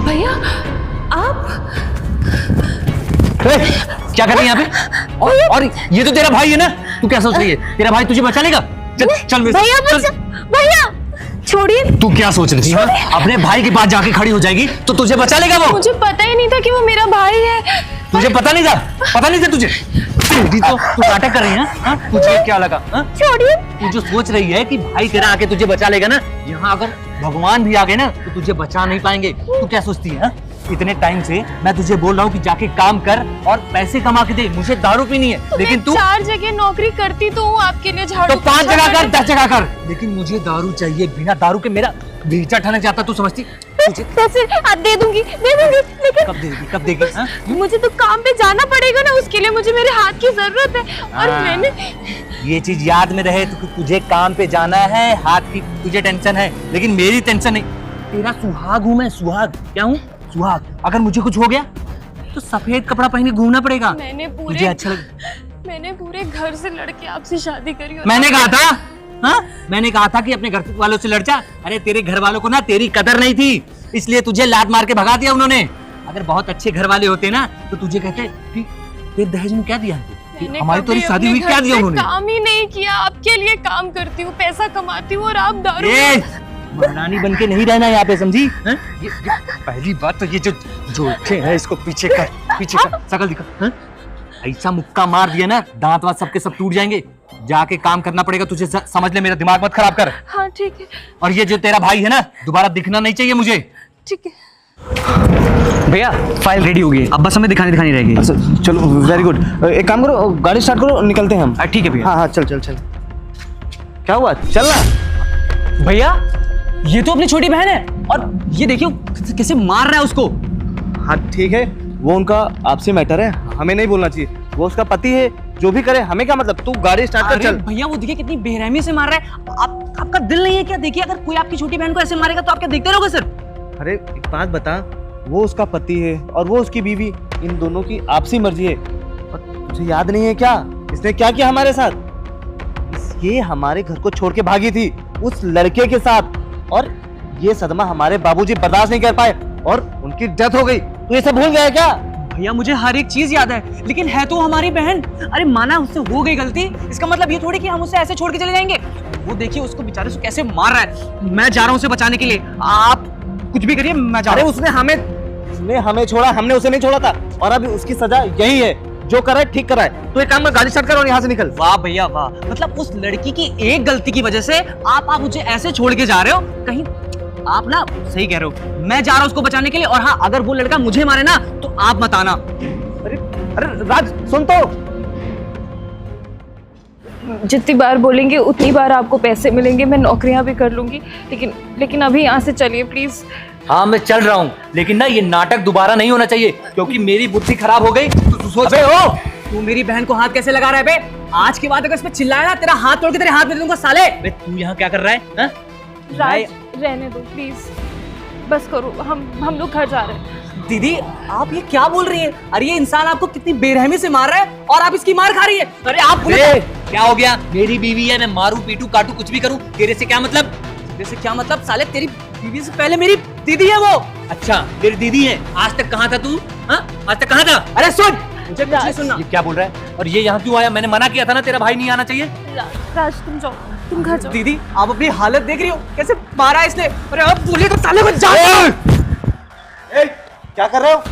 भैया आप क्या कर रही है यहाँ पे? और ये तो तेरा भाई है ना, तू क्या सोच रही है? तेरा भाई तुझे बचा लेगा? चल भैया भैया छोड़िए। तू क्या सोच रही है? अपने भाई के पास जाके खड़ी हो जाएगी तो तुझे बचा लेगा वो? मुझे पता ही नहीं था कि वो मेरा भाई है। तुझे पता नहीं था? पता नहीं था तुझे? तो तू नाटक कर रही है? तुझे क्या लगा? छोड़िए। तू जो सोच रही है कि भाई तेरा आके तुझे बचा लेगा ना, यहाँ अगर भगवान भी आ गए ना तो तुझे बचा नहीं पाएंगे। तू क्या सोचती है? इतने टाइम से मैं तुझे बोल रहा हूँ कि जाके काम कर और पैसे कमा के दे, मुझे दारू पीनी है। लेकिन तू 4 जगह नौकरी करती तो हूँ आपके लिए, झाड़ू तो 5 जगह कर, 10 जगह कर, लेकिन मुझे दारू चाहिए। बिना दारू के मेरा बेचा ठनक जाता। तू समझती? पैसे दे दूंगी लेकिन कब देगी? मुझे तो काम पे जाना पड़ेगा ना, उसके लिए मुझे मेरे हाथ की जरूरत है। और मैंने ये चीज याद में रहे तो तुझे काम पे जाना है, हाथ की तुझे टेंशन है, लेकिन मेरी टेंशन नहीं। तेरा सुहाग हूँ मैं, सुहाग। क्या हूँ? सुहाग। अगर मुझे कुछ हो गया तो सफेद कपड़ा पहने घूमना पड़ेगा। मुझे अच्छा मैंने पूरे घर से लड़के आपसे शादी करी। मैंने कहा था, हाँ? मैंने कहा था कि अपने घर वालों से लड़ जा। अरे तेरे घर वालों को ना तेरी कदर नहीं थी, इसलिए तुझे लात मार के भगा दिया उन्होंने। अगर बहुत अच्छे घर वाले होते ना तो तुझे कहते कि तेरे दहेज में क्या दिया है? हमारी तो शादी हुई, क्या दिया उन्होंने? काम ही नहीं किया। आपके लिए काम करती हूँ, पैसा कमाती हूँ और आप दारू। महारानी बन के नहीं रहना यहाँ पे, समझी? ये पहली बात तो ये जो जोड़े हैं इसको पीछे कर, शकल दिखा। ऐसा मुक्का मार दिया ना, दांत वात सबके सब टूट जाएंगे। जाके काम करना पड़ेगा तुझे, समझ ले। मेरा दिमाग मत खराब कर। हाँ ठीक है। और ये जो तेरा भाई है ना, दोबारा दिखना नहीं चाहिए मुझे। ठीक है भैया, फाइल रेडी हो गई है, अब बस हमें दिखानी रहेगी। अच्छा चलो, वेरी गुड। एक काम करो, गाड़ी स्टार्ट करो, निकलते हैं हम। ठीक है भैया। हाँ चल। क्या हुआ? चलना। भैया ये तो अपनी छोटी बहन है, और ये देखियो कैसे मार रहा है उसको। हाँ ठीक है, वो उनका आपसी मैटर है, हमें नहीं बोलना चाहिए। वो उसका पति है, जो भी करे हमें क्या मतलब। तू गाड़ी स्टार्ट कर, चल। भैया वो देखिए कितनी बेरहमी से मार रहा है। आपका दिल नहीं है क्या? देखिए अगर कोई आपकी छोटी बहन को ऐसे मारेगा तो आप क्या देखते रहोगे सर? अरे एक बात बता, वो उसका पति है और वो उसकी बीवी, इन दोनों की आपसी मर्जी है। और तुझे याद नहीं है क्या इसने क्या किया हमारे साथ? ये हमारे घर को छोड़ के भागी थी उस लड़के के साथ, और ये सदमा हमारे बाबूजी बर्दाश्त नहीं कर पाए और उनकी डेथ हो गई। तू ये सब भूल गया क्या? भैया मुझे हर एक चीज याद है, लेकिन है तो हमारी बहन। अरे माना उससे हो गई गलती, इसका मतलब ये थोड़ी कि हम उसे ऐसे छोड़ के चले जाएंगे। वो देखिए उसको बेचारे से कैसे मार रहा है। मैं जा रहा हूँ उसे बचाने के लिए, आप कुछ भी करिए, मैं जा रहा हूँ। उसने हमें छोड़ा, हमने उसे नहीं छोड़ा था, और अभी उसकी सजा यही है। जो करा है ठीक करा है। तो एक काम कर, गाड़ी स्टार्ट कर और यहाँ से निकल। वाह भैया वाह, मतलब उस लड़की की एक गलती की वजह से आप मुझे ऐसे छोड़ के जा रहे हो। कहीं आप ना सही कह रहे हो, मैं जा रहा हूँ उसको बचाने के लिए। और हाँ, अगर वो लड़का मुझे मारे ना तो आप मत आना। अरे राज सुन तो। जितनी बार बोलेंगे उतनी बार आपको पैसे मिलेंगे। मैं नौकरियां भी कर लूंगी, लेकिन अभी यहाँ से चलिए प्लीज। हाँ मैं चल रहा हूँ, लेकिन ना ये नाटक दोबारा नहीं होना चाहिए, क्योंकि मेरी बुद्धि खराब हो गई। तू सोच। तू मेरी बहन को हाथ कैसे लगा रहा है बे? आज के बाद अगर इस पे चिल्लाया ना, तेरा हाथ तोड़ के तेरे हाथ में दे दूंगा साले। बे तू यहाँ क्या कर रहा है? राज रहने दो प्लीज, बस करो। हम लोग घर जा रहे हैं। दीदी आप ये क्या बोल रही है? अरे ये इंसान आपको कितनी बेरहमी से मार रहा है और आप इसकी मार खा रही है। अरे आप क्या हो गया? मेरी बीवी है, मैं मारूं पीटूं काटूं कुछ भी करूं, तेरे से क्या मतलब? तेरे से क्या मतलब साले? तेरी बीवी से पहले मेरी दीदी है वो। अच्छा तेरी दीदी है? आज तक कहाँ था तू? आज तक कहाँ था? अरे सुन, मुझे कुछ नहीं सुनना। ये क्या बोल रहा है? और ये यहाँ क्यों आया? मैंने मना किया था ना, तेरा भाई नहीं आना चाहिए। राज तुम जाओ, तुम घर जाओ। दीदी आप अपनी हालत देख रही हो, कैसे मारा है इसने। अरे अब बोलिए तो साले को जा। क्या कर रहे हो?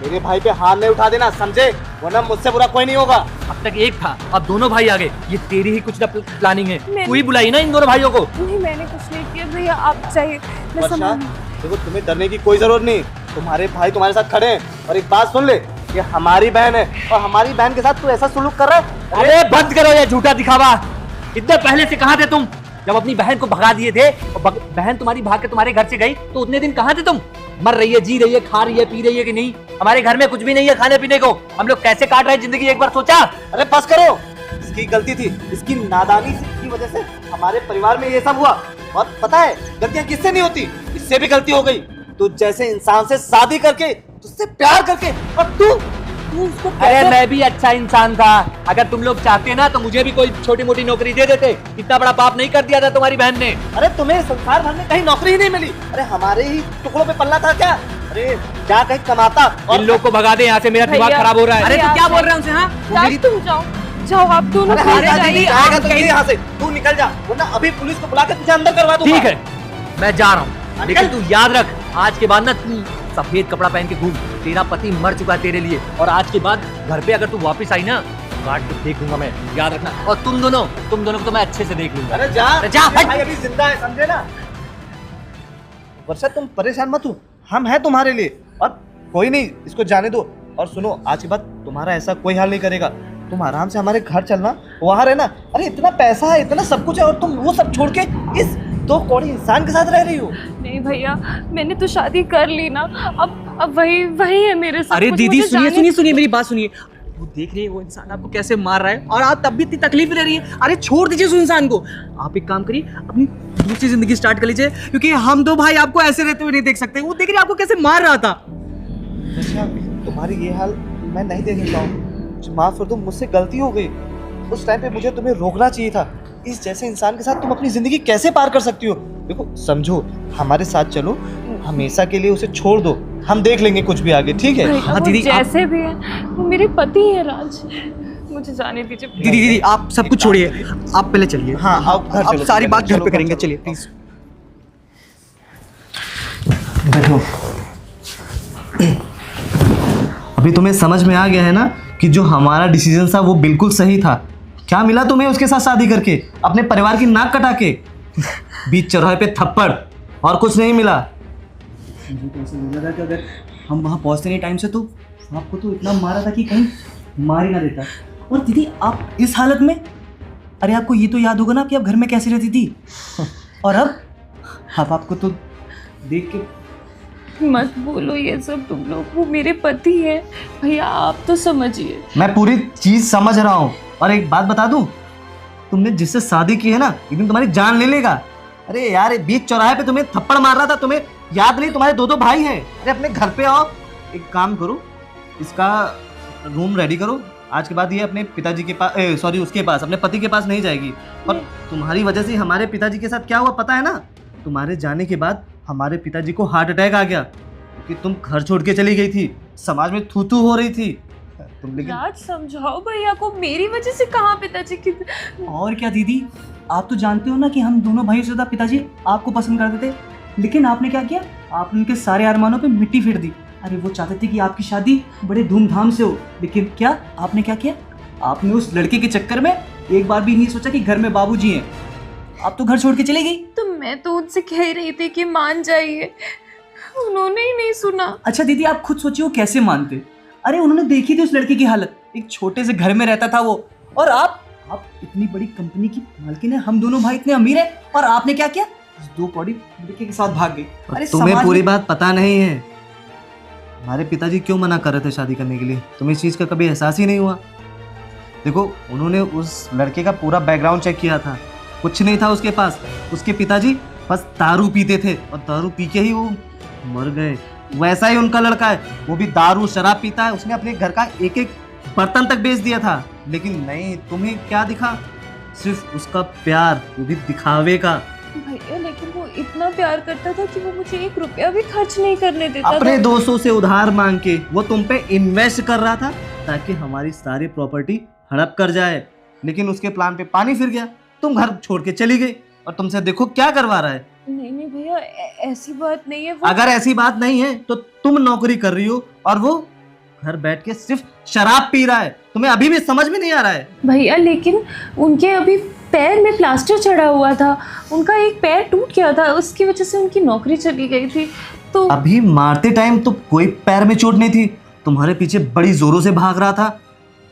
मेरे भाई पे हाथ नहीं उठा देना, समझे? वरना मुझसे बुरा कोई नहीं होगा। अब तक एक था, अब दोनों भाई आ गए। ये तेरी ही कुछ ना प्लानिंग है। तू ही बुलाई ना इन दोनों भाइयों को। नहीं मैंने कुछ नहीं किया भैया, आप चाहिए। मैं देखो तुम्हें डरने की कोई जरूरत नहीं, तुम्हारे भाई तुम्हारे साथ खड़े हैं। और एक बात सुन ले, ये हमारी बहन है और हमारी बहन के साथ तू ऐसा सुलूक कर रहा है। अरे बंद करो ये झूठा दिखावा। इतने पहले से कहाँ थे तुम? जब अपनी बहन को भगा दिए थे और बहन तुम्हारी भाग के तुम्हारे घर से गई, तो उतने दिन कहाँ थे तुम? मर रही है, जी रही है, खा रही है, पी रही है कि नहीं? हमारे घर में कुछ भी नहीं है खाने पीने को। हम लोग कैसे काट रहे हैं जिंदगी, एक बार सोचा? अरे बस करो, इसकी गलती थी, इसकी नादानी की वजह से हमारे परिवार में ये सब हुआ। और पता है गलतियां किससे नहीं होती, इससे भी गलती हो गई। तू जैसे इंसान से शादी करके, तुझसे प्यार करके, और तू तू उसको अरे मैं भी अच्छा इंसान था। अगर तुम लोग चाहते ना तो मुझे भी कोई छोटी मोटी नौकरी दे देते। इतना बड़ा पाप नहीं कर दिया था तुम्हारी बहन ने। अरे तुम्हें संसार भर में कहीं नौकरी ही नहीं मिली। अरे हमारे ही टुकड़ों पे पल्ला था क्या? अरे जा कहीं कमाता। इन लोग को भगा दे यहाँ से, मेरा दिमाग भैया, खराब हो रहा है। अरे तू क्या बोल रहे हैं उनसे? हाँ राज तुम जाओ जाओ, आप दोनों अरे चले हाँ, जाइए। दीदी, आएगा तो यही यहाँ से। तू निकल जा, वरना अभी पुलिस को बुला के तुझे अंदर करवा दूंगा। ठीक है, मैं जा रहा हूँ, लेकिन तू याद रख, आज के बाद ना तू सफेद कपड़ा पहन के घूम। तेरा पति मर चुका है तेरे लिए, और आज के बाद घर पे अगर तू वापस आई ना, काट के फेंक दूंगा मैं, याद रखना। और तुम दोनों को तो मैं अच्छे से देख लूंगा। अरे जा, जा, ये भाई अभी जिंदा है, समझे ना? वर्षा तुम परेशान मत हो, हम हैं तुम्हारे लिए। और कोई नहीं, इसको जाने दो। और सुनो, आज के बाद तुम्हारा ऐसा कोई हाल नहीं करेगा। तुम आराम से हमारे घर चलना, वहां रहना। अरे इतना पैसा है, इतना सब कुछ है, और तुम वो सब छोड़ के इस दो कौड़ी इंसान के साथ रह रही हो। नहीं भैया, मैंने तो शादी कर ली ना, अब वही है मेरे साथ। अरे कुछ दीदी मुझे सुनिए जाने- सुनिए सुनिए, मेरी बात सुनिए। वो देख रही है वो इंसान आपको कैसे मार रहा है, और आप तब भी इतनी तकलीफ ले रही है। अरे छोड़ दीजिए उस इंसान को। आप एक काम करिए, अपनी दूसरी जिंदगी स्टार्ट कर लीजिए, क्योंकि हम दो भाई आपको ऐसे रहते हुए नहीं देख सकते। वो देख रही है आपको कैसे मार रहा था। अच्छा, तुम्हारी ये हाल मैं नहीं देख सकता हूँ। माफ कर दो, मुझसे गलती हो गई। उस टाइम पे मुझे तुम्हें रोकना चाहिए था। इस जैसे इंसान के साथ तुम अपनी जिंदगी कैसे पार कर सकती हो? देखो समझो, हमारे साथ चलो, हमेशा के लिए उसे छोड़ दो। हम देख लेंगे कुछ भी आगे, ठीक है? भैया, हाँ, वो दीदी, जैसे भी है वो मेरे पति है राज, मुझे जाने दीजिए please। दीदी दीदी आप सब कुछ छोड़िए, आप पहले चलिए। हाँ, आप घर आप चलो, सारी बात घर चलो, पे करेंगे, चलो, चलिए चलो। प्लीज। बैठो। अभी तुम्हें समझ में आ गया है ना कि जो हमारा डिसीजन था वो बिल्कुल सही था। क्या मिला तुम्हें उसके साथ शादी करके, अपने परिवार की नाक कटा के? बीच चौराहे पे थप्पड़, और कुछ नहीं मिला। मुझे तो ऐसा लग रहा था कि अगर हम वहाँ पहुँचते नहीं टाइम से तो आपको तो इतना मारा था कि कहीं मार ही ना देता। और दीदी आप इस हालत में, अरे आपको ये तो याद होगा ना कि आप घर में कैसे रहती थी, और अब आपको तो देख के। मत बोलो ये सब तुम लोग, वो मेरे पति है भैया, आप तो समझिए। मैं पूरी चीज समझ रहा हूँ, और एक बात बता दूं, तुमने जिससे शादी की है ना, एक दिन तुम्हारी जान ले लेगा। अरे यार, बीच चौराहे पे तुम्हें थप्पड़ मार रहा था, तुम्हें याद नहीं? तुम्हारे दो भाई हैं। अरे अपने घर पे आओ, एक काम करो, इसका रूम रेडी करो। आज के बाद ये अपने पिताजी के पास, सॉरी उसके पास, अपने पति के पास नहीं जाएगी। और तुम्हारी वजह से हमारे पिताजी के साथ क्या हुआ पता है ना? तुम्हारे जाने के बाद हमारे पिताजी को हार्ट अटैक आ गया, क्योंकि तुम घर छोड़ के चली गई थी, समाज में थू थू हो रही थी तुम। लेकिन राज समझाओ भैया को, मेरी वजह से कहाँ पिताजी की। और क्या दीदी, आप तो जानते हो ना कि हम दोनों भाइयों से ज्यादा पिताजी आपको पसंद करते थे, लेकिन आपने क्या किया? आपने उनके सारे अरमानों पे मिट्टी फेर दी। अरे वो चाहते थे कि आपकी शादी बड़े धूमधाम से हो, लेकिन क्या आपने क्या किया? आपने उस लड़के के चक्कर में एक बार भी नहीं सोचा कि घर में बाबूजी हैं। आप तो घर छोड़ के चली गई। तो मैं तो उनसे कह रही थी कि मान जाइए, उन्होंने ही नहीं सुना। अच्छा दीदी आप खुद सोचिए वो कैसे मानते? अरे उन्होंने देखी थी उस लड़के की हालत, एक छोटे से घर में रहता था वो, और आप इतनी बड़ी कंपनी की मालकिन है, हम दोनों भाई इतने अमीर हैं, और आपने क्या किया? उस दो कौड़ी लड़के के साथ भाग गई। अरे तुम्हें समाज पूरी में- बात पता नहीं है, हमारे पिताजी क्यों मना कर रहे थे शादी करने के लिए। तुम्हें इस चीज़ का कभी एहसास ही नहीं हुआ? देखो, उन्होंने उस लड़के का पूरा बैकग्राउंड चेक किया था, कुछ नहीं था उसके पास। उसके पिताजी बस दारू पीते थे, और दारू पी के ही वो मर गए। वैसा ही उनका लड़का है, वो भी दारू शराब पीता है। उसने अपने घर का एक एक बर्तन तक बेच दिया था, लेकिन नहीं, तुम्हें क्या दिखा? सिर्फ उसका प्यार, वो भी दिखावे का। भैया लेकिन वो इतना प्यार करता था कि वो मुझे 1 रुपया भी खर्च नहीं करने देता अपने था। दोस्तों से उधार मांग के वो तुम पे इन्वेस्ट कर रहा था, ताकि हमारी सारी प्रॉपर्टी हड़प कर जाए। लेकिन उसके प्लान पे पानी फिर गया, तुम घर छोड़ के चली गई, और तुमसे देखो क्या करवा रहा है। नहीं भैया, ऐसी बात नहीं है। वो अगर ऐसी बात नहीं है तो तुम नौकरी कर रही हो, और वो घर बैठ के सिर्फ शराब पी रहा है। तुम्हें अभी भी समझ में नहीं आ रहा है? भैया लेकिन उनके अभी पैर में प्लास्टर चढ़ा हुआ था, उनका एक पैर टूट गया था, उसकी वजह से उनकी नौकरी चली गई थी। तो अभी मारते टाइम तो कोई पैर में चोट नहीं थी, तुम्हारे पीछे बड़ी जोरों से भाग रहा था।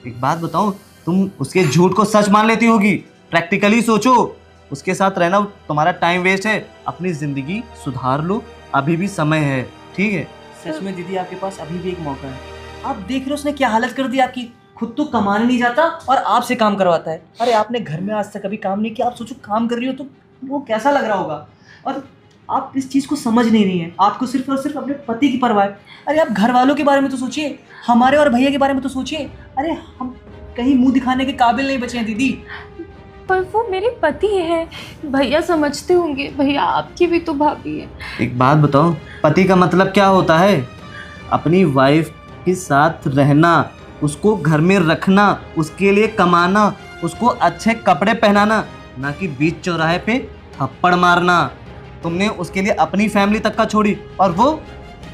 एक बात बताओ, तुम उसके झूठ को सच मान लेती होगी? प्रैक्टिकली सोचो, उसके साथ रहना तुम्हारा टाइम वेस्ट है। अपनी जिंदगी सुधार लो, अभी भी समय है, ठीक है? सच में दीदी आपके पास अभी भी एक मौका है। आप देख रहे हो उसने क्या हालत कर दी आपकी, खुद तो कमाने नहीं जाता और आपसे काम करवाता है। अरे आपने घर में आज तक कभी काम नहीं किया, आप सोचो काम कर रही हो तो वो कैसा लग रहा होगा। और आप इस चीज को समझ नहीं रही हैं। आपको सिर्फ और सिर्फ अपने पति की परवाह है। अरे आप घर वालों के बारे में तो सोचिए, हमारे और भैया के बारे में तो सोचिए। अरे हम कहीं मुंह दिखाने के काबिल नहीं बचे हैं दीदी। पर वो मेरे पति है, भैया समझते होंगे। भैया आपकी भी तो भाभी है। एक बात बताओ, पति का मतलब क्या होता है? अपनी वाइफ के साथ रहना, उसको घर में रखना, उसके लिए कमाना, उसको अच्छे कपड़े पहनाना, ना कि बीच चौराहे पे थप्पड़ मारना। तुमने उसके लिए अपनी फैमिली तक का छोड़ी और वो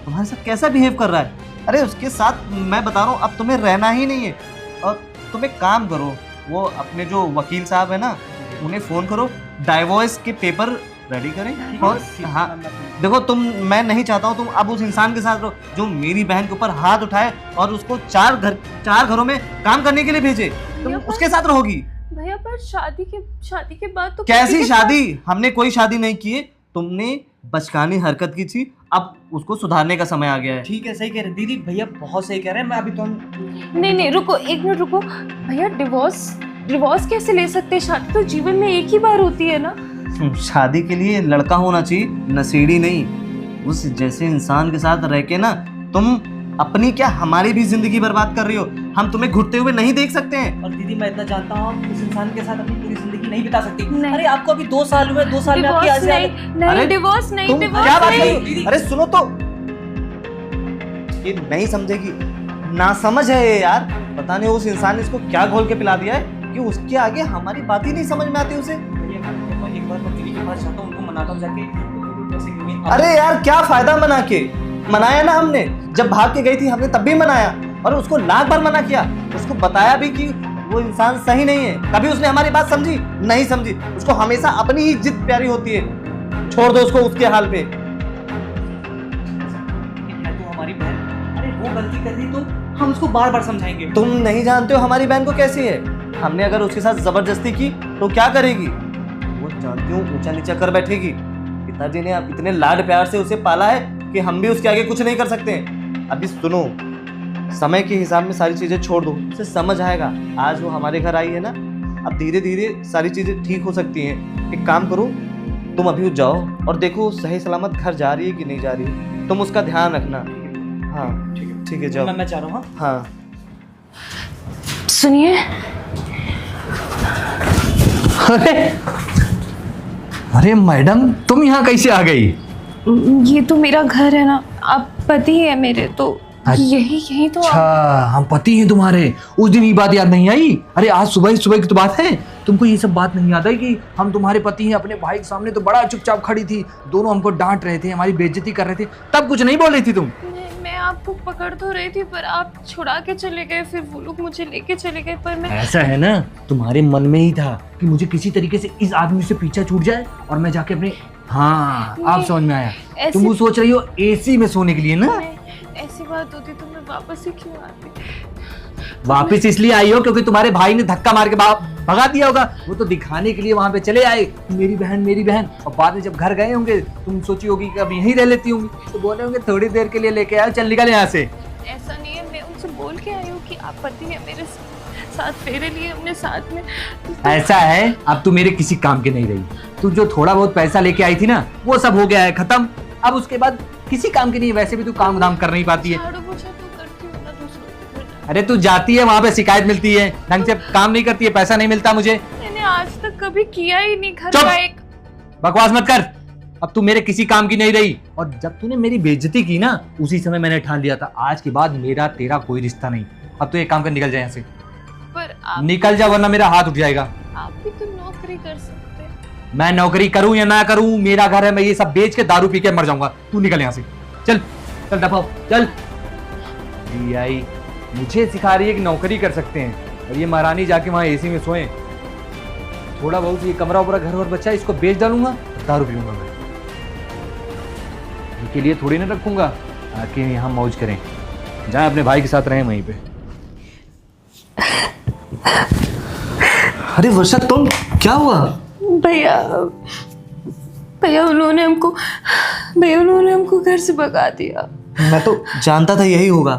तुम्हारे साथ कैसा बिहेव कर रहा है? अरे उसके साथ मैं बता रहा हूँ अब तुम्हें रहना ही नहीं है। और तुम एक काम करो, वो अपने जो वकील साहब है ना, उन्हें फ़ोन करो, डाइवोर्स के पेपर रेडी करें। और हाँ देखो, मैं नहीं चाहता हूँ तुम अब उस इंसान के साथ रहो जो मेरी बहन के ऊपर हाथ उठाए और उसको चार घरों में काम करने के लिए भेजे। तुम उसके साथ रहोगी? भैया पर शादी के बाद तो कैसी शादी? हमने कोई शादी नहीं की है। तुमने बचकानी हरकत की थी, अब उसको सुधारने का समय आ गया है। ठीक है, सही कह रहे हैं दीदी, भैया बहुत सही कह रहे हैं। मैं अभी तो नहीं रुको, एक मिनट रुको भैया। डिवोर्स कैसे ले सकते हैं? शादी तो जीवन में एक ही बार होती है ना। शादी के लिए लड़का होना चाहिए, नशेड़ी नहीं। उस जैसे इंसान के साथ रह के ना तुम अपनी क्या हमारी भी जिंदगी बर्बाद कर रही हो। हम तुम्हें घुटते हुए नहीं देख सकते हैं। और दीदी मैं इतना जानता हूँ, आप उस इंसान के साथ अपनी पूरी जिंदगी नहीं बिता सकती। नहीं। अरे आपको अभी 2 साल हुए, 2 साल में आपकी डिवोर्स आजादी। नहीं, डिवोर्स नहीं, तुम डिवोर्स क्या बात नहीं। कर रही हो? अरे सुनो तो, ये नहीं समझेगी, ना समझ है ये यार। पता नहीं उस इंसान ने इसको क्या घोल के पिला दिया है कि उसके आगे हमारी बात ही नहीं समझ में आती उसे। एक बार मैं दीदी के पास जाता हूँ, उनको मनाता हूँ जाके। अरे यार क्या फायदा मनाया ना हमने। जब भाग के गई थी हमने तब भी मनाया और उसको लाख बार मना किया। उसको बताया भी कि वो इंसान सही नहीं है। कभी उसने हमारी बात समझी? नहीं समझी। उसको हमेशा अपनी ही जिद प्यारी होती है। छोड़ दो उसको उसके हाल पे। तो हमारी बहन, अरे वो गलती कर दी तो हम उसको बार बार समझाएंगे। तुम नहीं जानते हो हमारी बहन को कैसी है। हमने अगर उसके साथ जबरदस्ती की तो क्या करेगी? वो जानती हूँ ऊंचा नीचा कर बैठेगी। पिताजी ने आप इतने लाड प्यार से उसे पाला है कि हम भी उसके आगे कुछ नहीं कर सकते। अभी सुनो, समय के हिसाब में सारी चीजें छोड़ दो, उसे समझ आएगा। आज वो हमारे घर आई है ना, अब धीरे धीरे सारी चीजें ठीक हो सकती हैं। एक काम करो, तुम अभी जाओ और देखो सही सलामत घर जा रही है कि नहीं जा रही है। तुम उसका ध्यान रखना। हाँ ठीक है जाओ। मैं चाह रहा हूँ। हाँ सुनिए, अरे मैडम, तुम यहाँ कैसे आ गई? ये तो मेरा घर है ना, आप पति है मेरे, तो यही तो अच्छा, हम पति हैं तुम्हारे। उस दिन ये बात याद नहीं आई? अरे आज सुबह की तो बात है। तुमको ये सब बात नहीं याद है कि हम तुम्हारे पति हैं? अपने भाई के सामने तो बड़ा चुपचाप खड़ी थी, दोनों हमको डांट रहे थे, हमारी बेइज्जती कर रहे थे, तब कुछ नहीं बोल रही थी तुम? मैं आपको पकड़ तो रही थी, पर आप छुड़ा के चले गए, फिर वो लोग मुझे लेके चले गए। पर मैं ऐसा है ना, तुम्हारे मन में ही था कि मुझे किसी तरीके से इस आदमी से पीछा छूट जाए और मैं जाके अपने, हाँ आप समझ में आया। तुम वो सोच रही हो एसी में सोने के लिए ना? ऐसी बात होती तो मैं वापस ही क्यों आती? वापस इसलिए आई हो क्योंकि तुम्हारे भाई ने धक्का मार के भगा दिया होगा। वो तो दिखाने के लिए वहां पे चले आए, मेरी बहन। और बाद में जब घर गए होंगे तुम सोची होगी कि अब यहीं रह लेती होंगी, तो बोले होंगे थोड़ी देर के लिए लेके आओ, चल निकल यहाँ से। ऐसा नहीं है, मैं उनसे बोल के आई हूँ कि आप पति हैं, मेरे साथ फेरे लिए अपने साथ में। ऐसा है, अब तू मेरे किसी काम की नहीं रही। तू जो थोड़ा बहुत पैसा लेके आई थी ना, वो सब हो गया है खत्म। अब उसके बाद किसी काम की नहीं। वैसे भी तू काम धाम कर नहीं पाती है। झाड़ू पोछा तो करती हूँ ना दूसरों को। अरे तू जाती है वहां पे, शिकायत मिलती है, ढंग से काम नहीं करती है, पैसा नहीं मिलता मुझे। मैंने आज तक कभी किया ही नहीं घर चुप! का एक। बकवास मत कर। अब तू मेरे किसी काम की नहीं रही। और जब तूने मेरी बेइज्जती की ना, उसी समय मैंने ठान लिया था आज के बाद मेरा तेरा कोई रिश्ता नहीं। अब तो एक काम कर, निकल जाए यहाँ से। पर आप निकल जा वरना मेरा हाथ उठ जाएगा। आप भी तो नौकरी कर सकते हैं। मैं नौकरी करूं या ना करूं, मेरा घर है, मैं ये सब बेच के दारू पी के मर जाऊंगा। तू निकल यहाँ से, चल चल दफा चल। आई मुझे सिखा रही है कि नौकरी कर सकते हैं और ये महारानी जाके वहां एसी में सोए। थोड़ा बहुत ये कमरा उपरा घर और बच्चा इसको बेच डालूंगा, दारू पीऊंगा मैं। इनके लिए थोड़ी ना रखूंगा आके यहाँ मौज करें। जाए अपने भाई के साथ रहें वहीं पे। अरे वर्षा, तुम क्या हुआ? भैया उन्होंने हमको घर से भगा दिया। मैं तो जानता था यही होगा।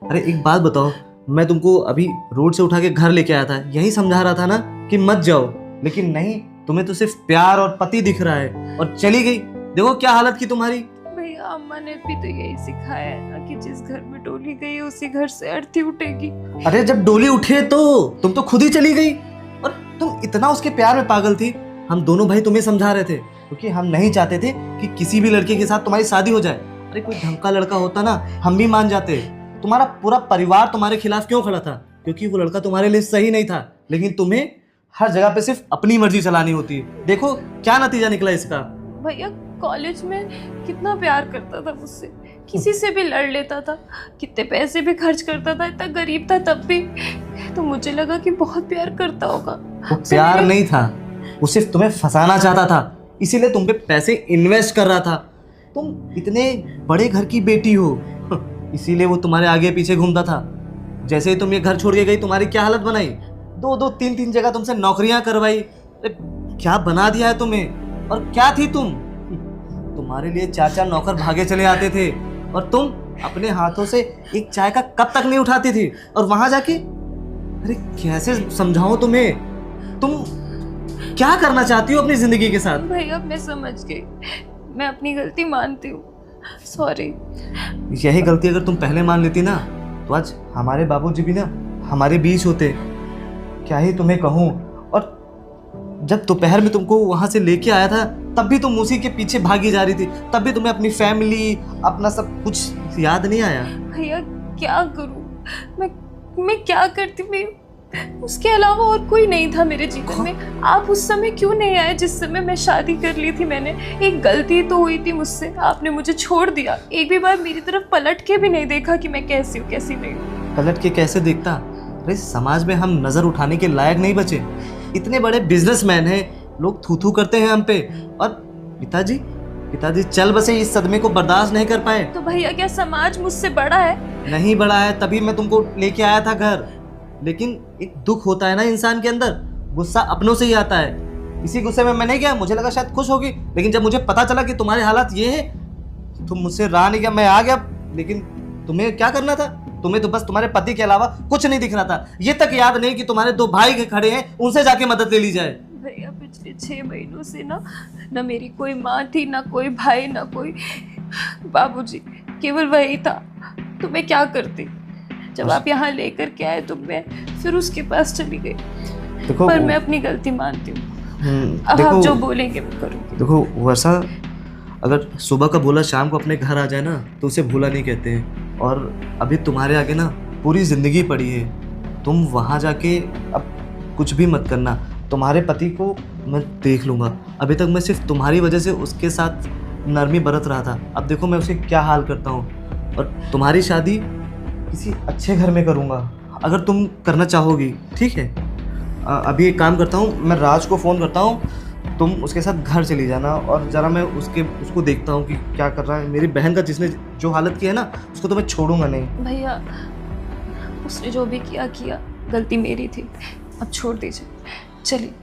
अरे एक बात बताओ, मैं तुमको अभी रोड से उठा के घर लेके आया था, यही समझा रहा था ना कि मत जाओ, लेकिन नहीं, तुम्हें तो सिर्फ प्यार और पति दिख रहा है और चली गई। देखो क्या हालत की तुम्हारी। भैया अम्मा ने भी तो यही सिखाया है ना कि जिस घर में डोली गई उसी घर से अर्थी उठेगी। अरे जब डोली उठे तो तुम तो खुद ही चली गई, और तुम इतना उसके प्यार में पागल थी। हम दोनों भाई तुम्हें समझा रहे थे क्योंकि हम नहीं चाहते थे कि किसी भी लड़के के साथ तुम्हारी शादी हो जाए। अरे कोई ढंग का लड़का होता ना हम भी मान जाते। तुम्हारा पूरा परिवार तुम्हारे खिलाफ क्यों खड़ा था? क्योंकि वो लड़का तुम्हारे लिए सही नहीं था। लेकिन तुम्हें हर जगह पे सिर्फ अपनी मर्जी चलानी होती है। देखो क्या नतीजा निकला इसका। भैया कॉलेज में कितना प्यार करता था मुझसे, किसी से भी लड़ लेता था, कितने पैसे भी खर्च करता था, इतना गरीब था तब भी। तो मुझे लगा कि बहुत प्यार करता होगा। वो प्यार नहीं था, वो सिर्फ तुम्हें फंसाना चाहता था, इसीलिए तुम पे पैसे इन्वेस्ट कर रहा था। तुम इतने बड़े घर की बेटी हो, इसीलिए वो तुम्हारे आगे पीछे घूमता था। जैसे ही तुम ये घर छोड़ के गई तुम्हारी क्या हालत बनाई, 2-2 3-3 जगह तुमसे नौकरियां करवाई। अरे क्या बना दिया है तुम्हें। और क्या थी तुम, तुम्हारे लिए 4-4 नौकर भागे चले आते थे और तुम अपने हाथों से एक चाय का कप तक नहीं उठाती थी। और वहां जाके अरे कैसे समझाऊं तुम्हें, तुम क्या करना चाहती हो अपनी जिंदगी के साथ। भैया मैं समझ गई, मैं अपनी गलती मानती हूँ, सॉरी। यही गलती अगर तुम पहले मान लेती ना तो आज हमारे बाबूजी भी ना हमारे बीच होते। क्या ही तुम्हें कहूँ। और जब दोपहर में तुमको वहां से लेके आया था तब भी तुम उसी के पीछे भागी जा रही थी, तब भी तुम्हें अपनी फैमिली अपना सब कुछ याद नहीं आया। भैया क्या करूँ मैं क्या करती, मैं उसके अलावा और कोई नहीं था मेरे जीवन में। आप उस समय क्यों नहीं आए जिस समय मैं शादी कर ली थी। मैंने एक गलती तो हुई थी मुझसे, आपने मुझे छोड़ दिया, एक भी बार मेरी तरफ पलट के भी नहीं देखा कि मैं कैसी हूँ कैसी नहीं हूँ। पलट के कैसे देखता। अरे समाज में हम नजर उठाने के लायक नहीं बचे। इतने बड़े बिजनेसमैन हैं, लोग थू थू करते हैं हम पे। और पिताजी चल बसे इस सदमे को बर्दाश्त नहीं कर पाए। तो भैया क्या समाज मुझसे बड़ा है? नहीं बड़ा है, तभी मैं तुमको लेके आया था घर। लेकिन एक दुख होता है ना इंसान के अंदर, गुस्सा अपनों से ही आता है। इसी गुस्से में मैं नहीं गया, मुझे लगा शायद खुश होगी, लेकिन जब मुझे पता चला कि तुम्हारे हालात ये है तुम मुझसे रहा नहीं गया, मैं आ गया। लेकिन तुम्हें क्या करना था, तुम्हें तो बस तुम्हारे पति के अलावा कुछ नहीं दिख रहा था। ये तक याद नहीं कि तुम्हारे 2 भाई खड़े हैं, उनसे जाके मदद ले ली जाए। भैया पिछले 6 महीनों से ना मेरी कोई माँ थी, ना कोई भाई, ना कोई बाबूजी, केवल वही था। तो मैं क्या करती जब आप यहाँ लेकर के आए, तो मैं फिर उसके पास चली गई। देखो पर मैं अपनी गलती मानती हूँ। अब आप जो बोलेंगे मैं करूँगी। देखो वर्षा, अगर सुबह का बोला शाम को अपने घर आ जाए ना तो उसे भूला नहीं कहते हैं। और अभी तुम्हारे आगे ना पूरी जिंदगी पड़ी है, तुम वहाँ जाके अब कुछ भी मत करना। तुम्हारे पति को मैं देख लूँगा। अभी तक मैं सिर्फ तुम्हारी वजह से उसके साथ नरमी बरत रहा था, अब देखो मैं उसे क्या हाल करता हूँ। और तुम्हारी शादी किसी अच्छे घर में करूँगा अगर तुम करना चाहोगी, ठीक है। अभी एक काम करता हूँ, मैं राज को फ़ोन करता हूँ, तुम उसके साथ घर चली जाना और ज़रा मैं उसको देखता हूँ कि क्या कर रहा है। मेरी बहन का जिसने जो हालत की है ना, उसको तो मैं छोड़ूंगा नहीं। भैया उसने जो भी किया, गलती मेरी थी, अब छोड़ दीजिए, चलिए।